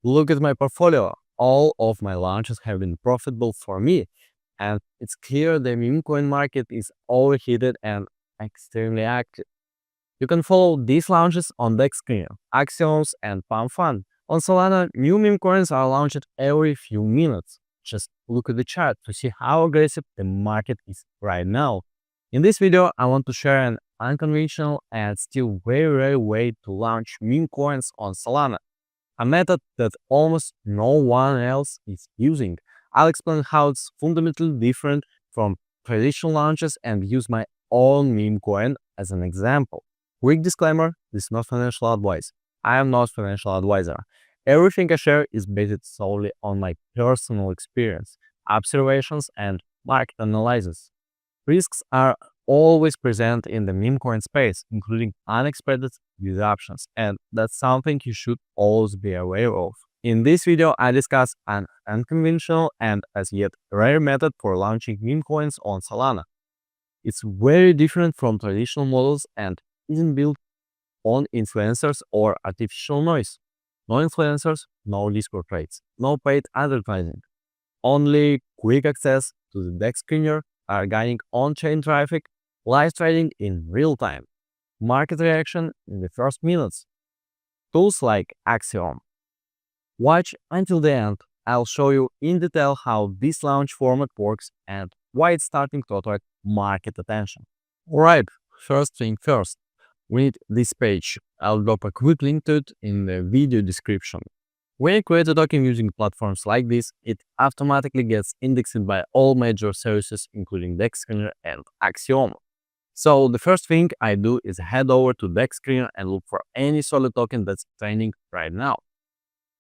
Look at my portfolio. All of my launches have been profitable for me, and it's clear the meme coin market is overheated and extremely active. You can follow these launches on Dexcreen, Axioms, and PalmFun. On Solana, new meme coins are launched every few minutes. Just look at the chart to see how aggressive the market is right now. In this video, I want to share an unconventional and still very rare way to launch meme coins on Solana, a method that almost no one else is using. I'll explain how it's fundamentally different from traditional launches and use my own meme coin as an example. Quick disclaimer, this is not financial advice. I am not financial advisor. Everything I share is based solely on my personal experience, observations, and market analysis. Risks are always present in the meme coin space, including unexpected disruptions, and that's something you should always be aware of. In this video, I discuss an unconventional and as yet rare method for launching meme coins on Solana. It's very different from traditional models and isn't built on influencers or artificial noise. No influencers, no Discord trades, no paid advertising. Only quick access to the DEX screener, organic on-chain traffic, live trading in real time, market reaction in the first minutes. Tools like Axiom. Watch until the end. I'll show you in detail how this launch format works and why it's starting to attract market attention. Alright, first thing first, we need this page. I'll drop a quick link to it in the video description. When you create a token using platforms like this, it automatically gets indexed by all major services including DexScreener and Axiom. So the first thing I do is head over to DexScreener and look for any solid token that's trending right now.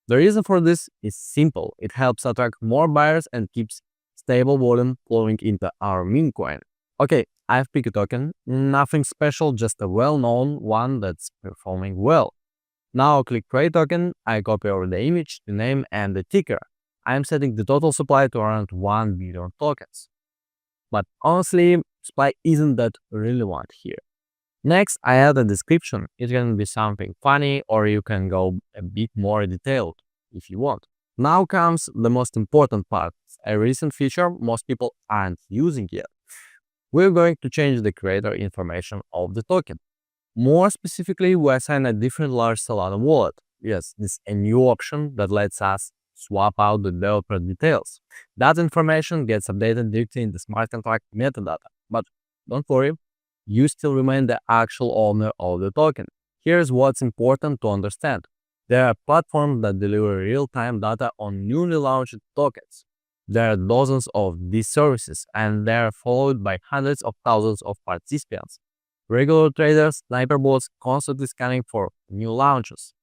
The reason for this is simple. It helps attract more buyers and keeps stable volume flowing into our meme coin. Okay, I've picked a token, nothing special, just a well-known one that's performing well. Now I'll click create token, I copy over the image, the name, and the ticker. I'm setting the total supply to around 1 billion tokens. But honestly, supply isn't that relevant here. Next, I add a description. It can be something funny, or you can go a bit more detailed if you want. Now comes the most important part, a recent feature most people aren't using yet. We're going to change the creator information of the token. More specifically, we assign a different large Solana wallet. Yes, this is a new option that lets us swap out the developer details. That information gets updated directly in the smart contract metadata. But don't worry, you still remain the actual owner of the token. Here's what's important to understand. There are platforms that deliver real-time data on newly launched tokens. There are dozens of these services, and they are followed by hundreds of thousands of participants. Regular traders, sniper bots constantly scanning for new launches.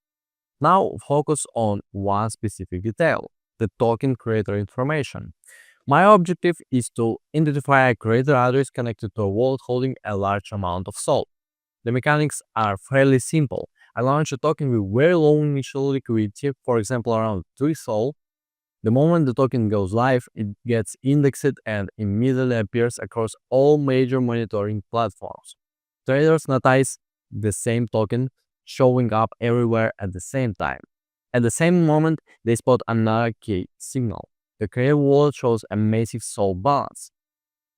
Now focus on one specific detail, the token creator information. My objective is to identify a creator address connected to a wallet holding a large amount of SOL. The mechanics are fairly simple. I launch a token with very low initial liquidity, for example around 3 SOL. The moment the token goes live, it gets indexed and immediately appears across all major monitoring platforms. Traders notice the same token showing up everywhere at the same time. At the same moment, they spot another key signal. The creator wallet shows a massive SOL balance.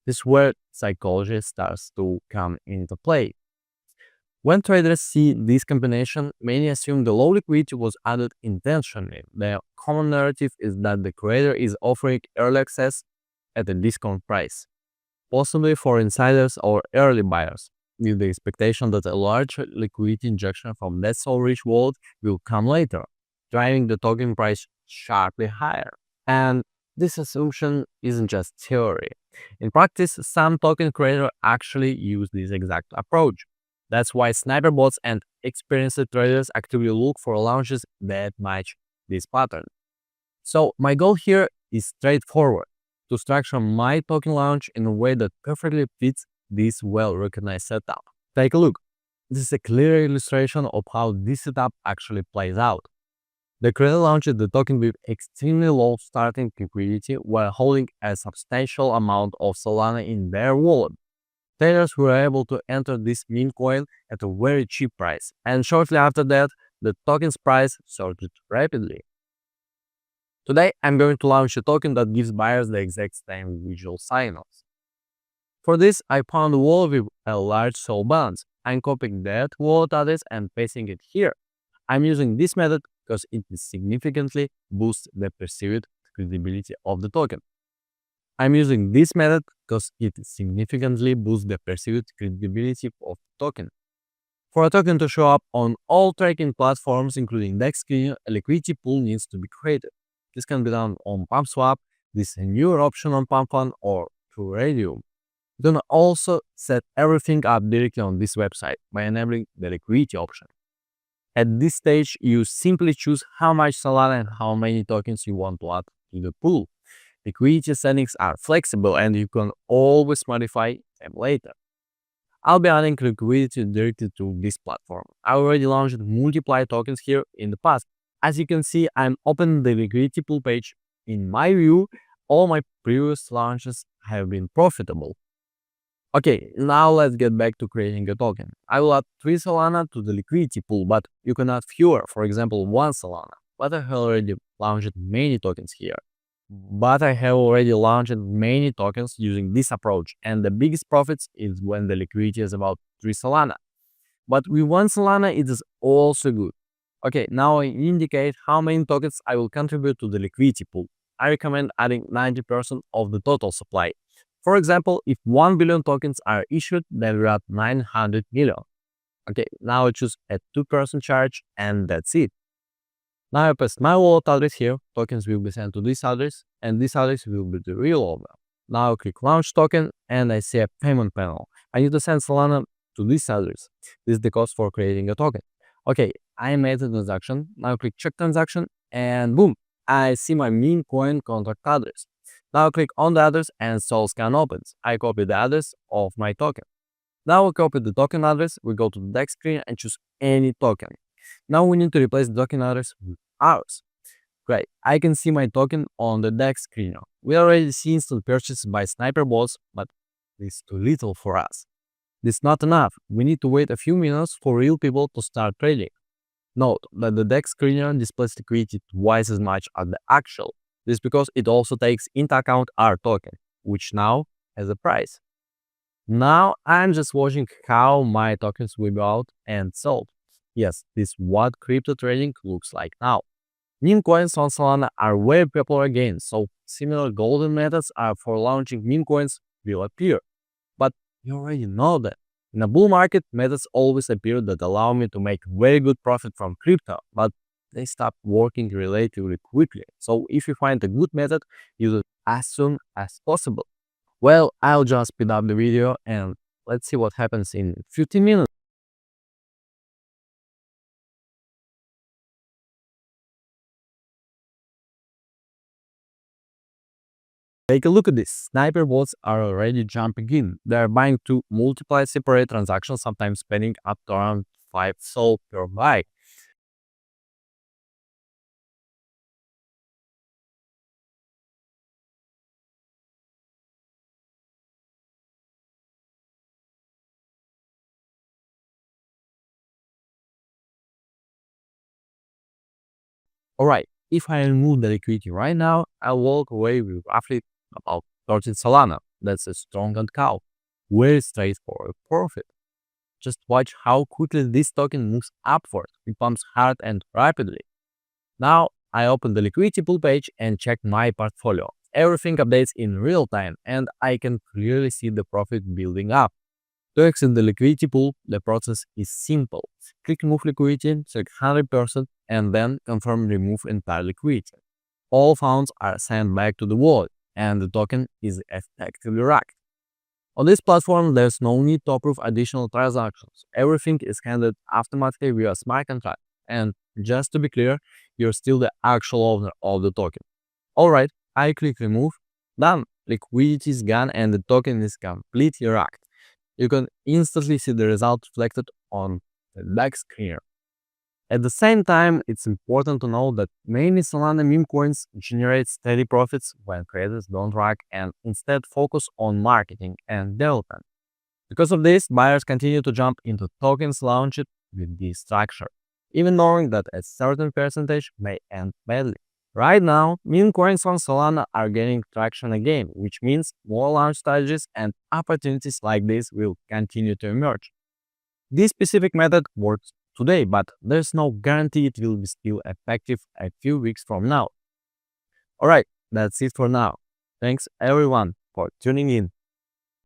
This is where psychology starts to come into play. When traders see this combination, many assume the low liquidity was added intentionally. The common narrative is that the creator is offering early access at a discount price, possibly for insiders or early buyers, with the expectation that a large liquidity injection from that SOL-rich wallet will come later, driving the token price sharply higher. And this assumption isn't just theory. In practice, some token creators actually use this exact approach. That's why sniper bots and experienced traders actively look for launches that match this pattern. So my goal here is straightforward, to structure my token launch in a way that perfectly fits this well-recognized setup. Take a look. This is a clear illustration of how this setup actually plays out. The creator launched the token with extremely low starting liquidity while holding a substantial amount of Solana in their wallet. Traders were able to enter this meme coin at a very cheap price, and shortly after that, the token's price surged rapidly. Today, I'm going to launch a token that gives buyers the exact same visual signals. For this, I found a wallet with a large soul balance. I'm copying that wallet address and pasting it here. I'm using this method because it significantly boosts the perceived credibility of the token. I'm using this method because it significantly boosts the perceived credibility of the token. For a token to show up on all tracking platforms, including DEX, a liquidity pool needs to be created. This can be done on PumpSwap, this is a newer option on PumpFun, or through Radium. You can also set everything up directly on this website by enabling the liquidity option. At this stage, you simply choose how much Solana and how many tokens you want to add to the pool. Liquidity settings are flexible and you can always modify them later. I'll be adding liquidity directly to this platform. I already launched multiple tokens here in the past. As you can see, I'm opening the liquidity pool page. In my view, all my previous launches have been profitable. Okay, now let's get back to creating a token. I will add 3 Solana to the liquidity pool, but you can add fewer, for example 1 Solana. But I have already launched many tokens using this approach, and the biggest profits is when the liquidity is about 3 Solana. But with 1 Solana it is also good. Okay, now I indicate how many tokens I will contribute to the liquidity pool. I recommend adding 90% of the total supply. For example, if 1 billion tokens are issued, then we're at 900 million. Okay, now I choose a 2% charge and that's it. Now I paste my wallet address here, tokens will be sent to this address, and this address will be the real owner. Now I click launch token and I see a payment panel. I need to send Solana to this address. This is the cost for creating a token. Okay, I made a transaction. Now I click check transaction and boom, I see my meme coin contract address. Now click on the address and Sol scan opens. I copy the address of my token. Now we copy the token address, we go to the DEX screen and choose any token. Now we need to replace the token address with ours. Great, I can see my token on the DEX screen now. We already see instant purchase by sniper bots, but it's too little for us. This is not enough. We need to wait a few minutes for real people to start trading. Note that the DEX screener displays liquidity twice as much as the actual. This is because it also takes into account our token, which now has a price. Now I'm just watching how my tokens will be out and sold. Yes, this is what crypto trading looks like now. Meme coins on Solana are very popular again, so similar golden methods for launching meme coins will appear. But you already know that. In a bull market, methods always appear that allow me to make very good profit from crypto, but they stop working relatively quickly. So if you find a good method, use it as soon as possible. Well, I'll just speed up the video and let's see what happens in 15 minutes. Take a look at this. Sniper bots are already jumping in. They are buying to multiply separate transactions, sometimes spending up to around 5 SOL per buy. Alright, if I remove the liquidity right now, I'll walk away with roughly about 13 Solana. That's a strong and cow. Very straightforward profit. Just watch how quickly this token moves upward. It pumps hard and rapidly. Now I open the liquidity pool page and check my portfolio. Everything updates in real time and I can clearly see the profit building up. To exit the liquidity pool, the process is simple. Click remove liquidity, select 100% and then confirm remove entire liquidity. All funds are sent back to the wallet and the token is effectively racked. On this platform, there's no need to approve additional transactions. Everything is handled automatically via smart contract. And just to be clear, you're still the actual owner of the token. Alright, I click remove. Done. Liquidity is gone and the token is completely racked. You can instantly see the result reflected on the DEX screen. At the same time, it's important to know that many Solana meme coins generate steady profits when creators don't rack and instead focus on marketing and development. Because of this, buyers continue to jump into tokens launched with this structure, even knowing that a certain percentage may end badly. Right now, meme coins on Solana are gaining traction again, which means more launch stages and opportunities like this will continue to emerge. This specific method works today, but there's no guarantee it will be still effective a few weeks from now. Alright, that's it for now. Thanks everyone for tuning in.